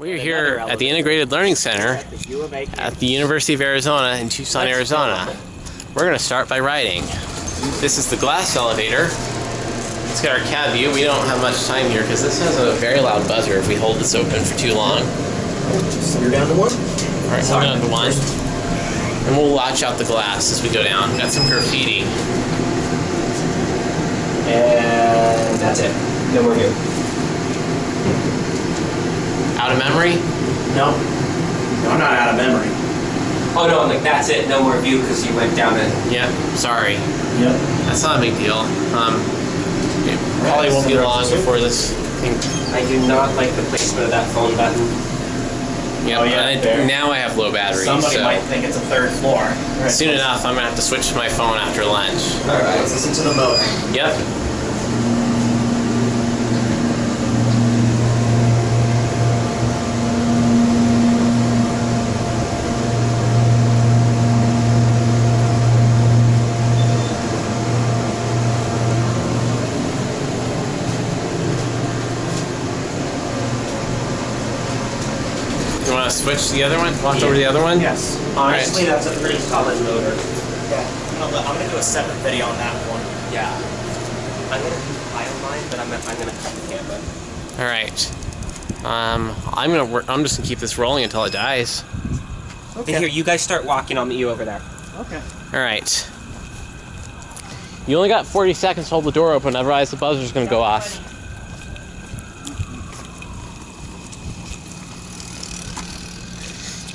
We're here at the Integrated Learning Center at the University of Arizona in Tucson, Arizona. We're going to start by riding. This is the glass elevator. It's got our cab view. We don't have much time here because this has a very loud buzzer if we hold this open for too long. You're down to one? Alright, we're down to one. And we'll watch out the glass as we go down. We've got some graffiti. And that's it. No more view. Out of memory? No. No, I'm not out of memory. Oh no, like that's it, no more view because you went down it. Yeah, sorry. Yep. That's not a big deal. It probably won't be long before this thing. I do not like the placement of that phone button. Yeah, oh, yeah, now I have low battery. Somebody so might think it's a third floor. Right. Soon enough, I'm going to have to switch to my phone after lunch. Alright, let's listen to the motor. Yep. You want to switch to the other one? Walk over to the other one? Yes. Honestly, right. that's a pretty solid motor. Yeah. I'm going to do a separate video on that one. Yeah. I'm going to compile mine, but I'm going to cut the camera. Alright. I'm just going to keep this rolling until it dies. Okay. Here, you guys start walking. I'll meet you over there. Okay. Alright. You only got 40 seconds to hold the door open, otherwise the buzzer's going to go off.